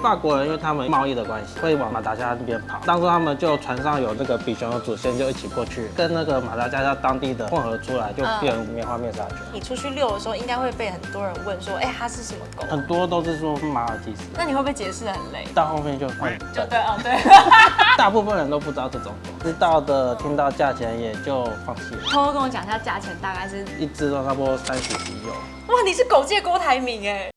法国人因为他们贸易的关系，会往马达加斯那边跑。当初他们就船上有那个比熊的祖先，就一起过去，跟那个马达加斯当地的混合出来，就变成棉花面纱犬。你出去遛的时候，应该会被很多人问说，哎，它是什么狗？很多都是说马尔济斯。那你会不会解释得很累？到后面就就对哦，对。大部分人都不知道这种狗，知道的听到价钱也就放弃了。偷偷跟我讲一下价钱，大概是一只都差不多30几有。哇，你是狗界郭台铭哎。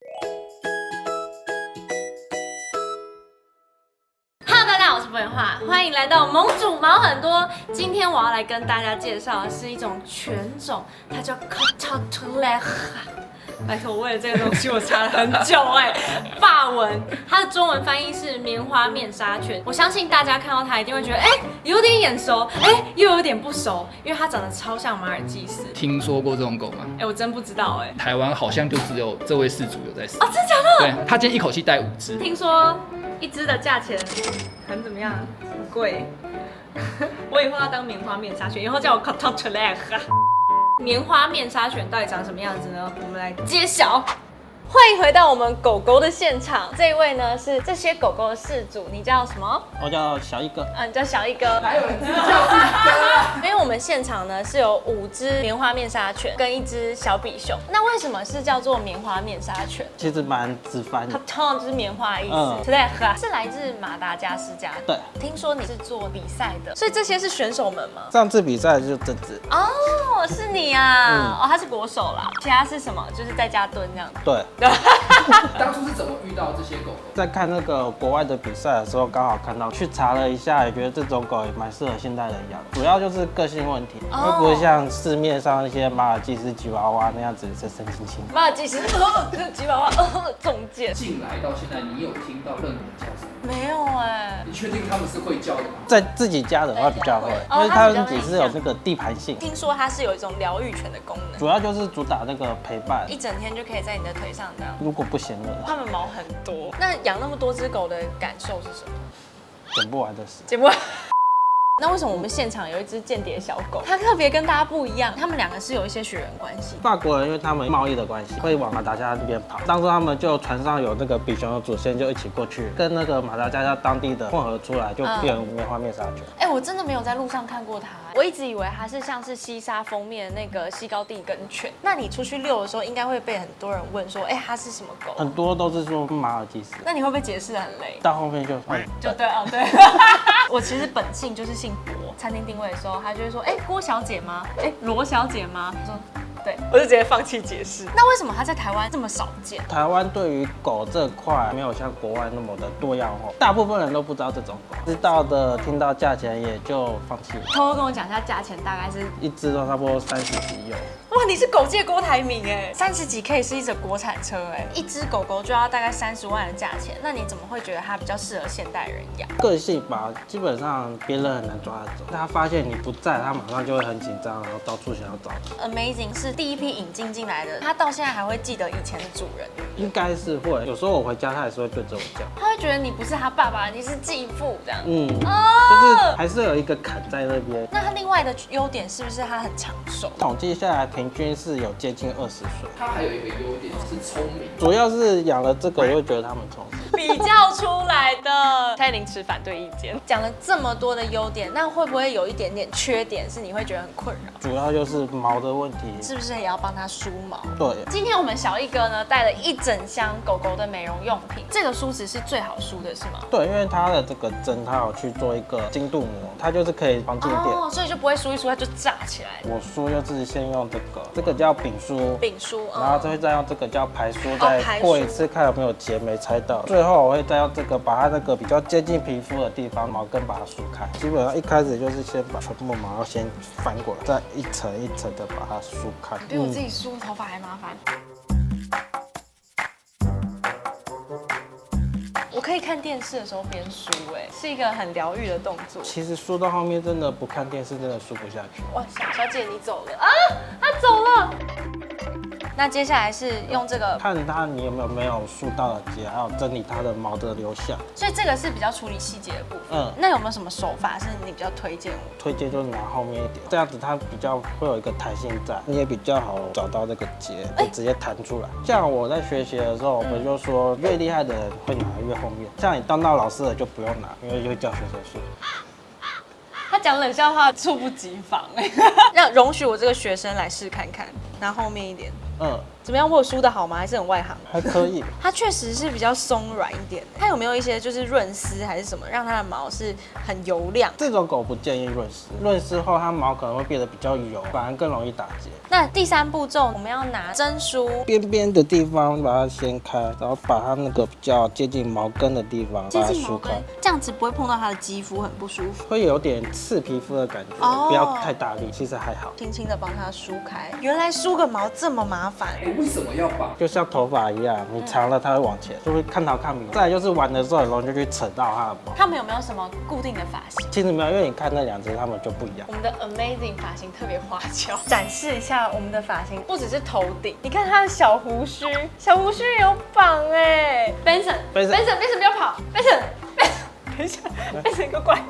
欢迎来到盟主毛很多。今天我要来跟大家介绍的是一种犬种，它叫 Cototoulet。拜托，我为了这个东西我查了很久哎。法文，它的中文翻译是棉花面纱犬。我相信大家看到它一定会觉得，有点眼熟，又有点不熟，因为它长得超像马尔济斯。听说过这种狗吗？我真不知道哎。台湾好像就只有这位事主有在饲。哦，真的假的？对，他今天一口气带5只。听说一只的价钱很怎么样？很贵。我以后要当棉花面纱犬，以后叫我 Cototoulet。棉花面纱犬到底长什么样子呢？我们来揭晓。欢迎回到我们狗狗的现场，这一位呢是这些狗狗的饲主，你叫什么？我叫小一哥。你叫小一哥。哪有人知道自己哥？因为我们现场呢是有5只棉花面纱犬跟1只小比熊。那为什么是叫做棉花面纱犬？其实蛮直翻的，它通常就是棉花的意思。对，是来自马达加斯加。对，听说你是做比赛的，所以这些是选手们吗？上次比赛就这只。哦，是你啊！他是国手啦。其他是什么？就是在家蹲这样。对。当初是怎么遇到这些狗狗？在看那个国外的比赛的时候，刚好看到，去查了一下，也觉得这种狗也蛮适合现代人养。主要就是个性问题，而不是像市面上那些马尔济斯吉娃娃那样子神神经经。马尔济斯吉娃娃中箭。进来到现在，你有听到任何叫声？没有你确定他们是会叫的吗？在自己家的话比较会，因为它们只是有那个地盘性。听说它是有一种疗愈犬的功能，主要就是主打那个陪伴，一整天就可以在你的腿上这样。如果不嫌热，它们毛很多。那养那么多只狗的感受是什么？整不完的事。剪不完。那为什么我们现场有一只间谍小狗？它特别跟大家不一样，它们2个是有一些血缘关系。法国人因为他们贸易的关系，会往马达加斯那边跑。当初他们就船上有那个比熊的祖先，就一起过去，跟那个马达加斯当地的混合出来，就变成棉花面纱犬。我真的没有在路上看过它，我一直以为它是像是西沙封面的那个西高地梗犬。那你出去遛的时候，应该会被很多人问说，它是什么狗？很多都是说马尔济斯。那你会不会解释得很累？到后面就对哦，对。我其实本姓就是姓郭，餐厅定位的时候，他就会说，郭小姐吗？罗小姐吗？我说对，我就直接放弃解释。那为什么它在台湾这么少见？台湾对于狗这块没有像国外那么的多样化，大部分人都不知道这种狗，知道的听到价钱也就放弃了。偷偷跟我讲一下价钱，大概是一只都差不多30几有。哇，你是狗界郭台铭哎，30几 K 是一只国产车哎，一只狗狗就要大概30万的价钱，那你怎么会觉得它比较适合现代人养？个性吧，基本上别人很难抓得走。他发现你不在，他马上就会很紧张，然后到处想要找你。Amazing 是第一批引进进来的，它到现在还会记得以前的主人。应该是会，有时候我回家，他也是会对着我叫。他会觉得你不是他爸爸，你是继父这样。就是还是有一个坎在那边。那它另外的优点是不是它很长寿？统计下来，平均是有接近20岁。它还有一个优点是聪明，主要是养了这个，就会觉得他们聪明。比较出来的。蔡玲持反对意见。讲了这么多的优点，那会不会有一点点缺点是你会觉得很困扰？主要就是毛的问题，是不是也要帮它梳毛？对。今天我们小一哥呢带了一整箱狗狗的美容用品，这个梳子是最好梳的是吗？对，因为它的这个针，它有去做一个精度膜，它就是可以防静电，所以就不会梳一梳它就炸起来。我梳就是先用这个叫丙梳，然后会再用这个叫排梳，再过一次看有没有结没拆到，最后我会再用这个把它那个比较接近皮肤的地方毛根把它梳开。基本上一开始就是先把全部毛要先翻过来，再一层一层的把它梳开。比我自己梳头发还麻烦。我可以看电视的时候边梳，是一个很疗愈的动作。其实梳到后面真的不看电视真的梳不下去。哇，小姐你走了啊，她走了。那接下来是用这个，看它你有没有梳到的结，还有整理它的毛的流向。所以这个是比较处理细节的部分。那有没有什么手法是你比较推荐我？推荐就是拿后面一点，这样子它比较会有一个弹性在，你也比较好找到这个结，就直接弹出来。像我在学习的时候，我们就说越厉害的人会拿越后面，像你当到老师的就不用拿，因为会叫学生梳。他讲冷笑话猝不及防哎，让容许我这个学生来试看看，拿后面一点。怎么样？我有梳的好吗？还是很外行？还可以。它确实是比较松软一点。它有没有一些就是润丝还是什么，让它的毛是很油亮？这种狗不建议润丝，润丝后它毛可能会变得比较油，反而更容易打结。那第3步骤我们要拿针梳，边边的地方把它掀开，然后把它那个比较接近毛根的地方把它梳开，这样子不会碰到它的肌肤，很不舒服，会有点刺皮肤的感觉，不要太大力，其实还好。轻轻的帮它梳开。原来梳个毛这么麻烦。为什么要绑？就像头发一样，你长了它会往前，就会看头看尾。再来就是玩的时候很容易就去扯到它的毛。他们有没有什么固定的发型？其实没有，因为你看那2只它们就不一样。我们的 Amazing 发型特别花俏，展示一下我们的发型，不只是头顶，你看它的小胡须，小胡须有绑哎。Benson 不要跑 ，Benson 等一下 ，Benson 给我过来。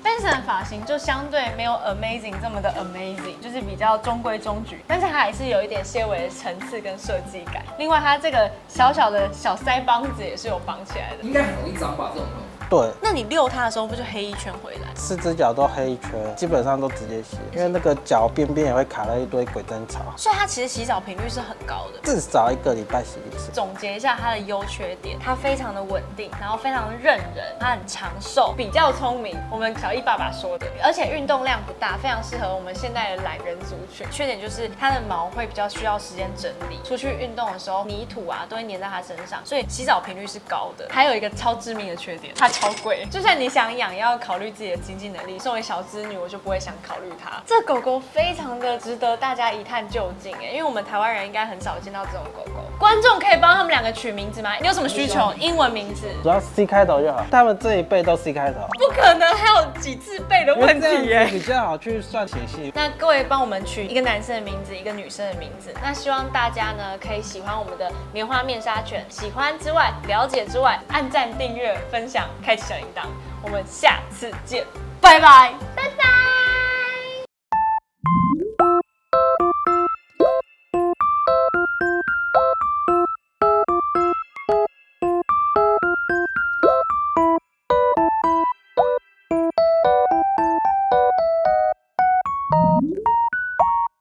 Benson 的发型就相对没有 Amazing 这么的 Amazing， 就是比较中规中矩，但是它还是有一点些微的层次跟设计感。另外，它这个小小的小腮帮子也是有绑起来的，应该很容易长吧这种头。对，那你遛它的时候不就黑一圈回来？4只脚都黑一圈，基本上都直接洗，因为那个脚边边也会卡了一堆鬼针草，所以它其实洗澡频率是很高的，至少1个礼拜洗1次。总结一下它的优缺点，它非常的稳定，然后非常的认人，它很长寿，比较聪明。我们小易爸爸说的，而且运动量不大，非常适合我们现在的懒人族群。缺点就是它的毛会比较需要时间整理，出去运动的时候泥土啊都会粘在它身上，所以洗澡频率是高的。还有一个超致命的缺点，它超贵，就算你想养，也要考虑自己的经济能力。身为小资女，我就不会想考虑它。这狗狗非常的值得大家一探究竟哎，因为我们台湾人应该很少见到这种狗狗。观众可以帮他们2个取名字吗？你有什么需求？英文名字，只要 C 开头就好。他们这一辈都 C 开头，不可能还有几字辈的问题耶，比较好去算写信。那各位帮我们取一个男生的名字，一个女生的名字。那希望大家呢可以喜欢我们的棉花面纱犬，喜欢之外，了解之外，按赞、订阅、分享，开启小铃铛。我们下次见，拜拜。